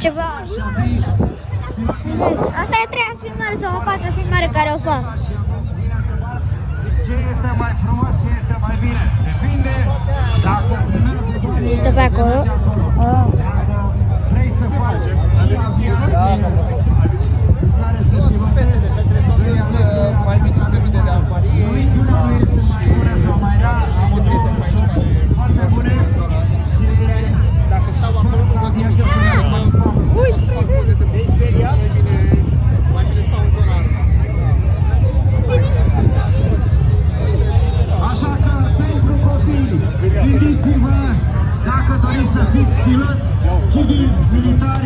ceva. Asta e a treia filmare sau a patra filmare care o fac. Ce este mai frumos, ce este mai bine? Depinde dacă Este pe acolo. dacă vrei să faci aviație în care să pilotezi, vrei alegerea mai mici de afarie. Niciuna nu este mai bună sau mai rea, amândouă sunt foarte bune și dacă stau acolo cu aviația să merg mai în fapt. Uite, frate! Mai bine stau în zona asta. Așa că, pentru copii, gândiți-vă, dacă doriți să fiți piloți civili, militari,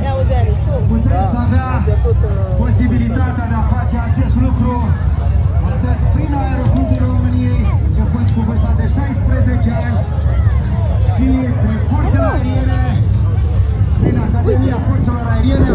puteți avea posibilitatea de a face acest lucru atât prin Aeroclubul României, începând cu vârsta de 16 ani, și prin Forțele Aeriene, prin Academia Forțelor Aeriene.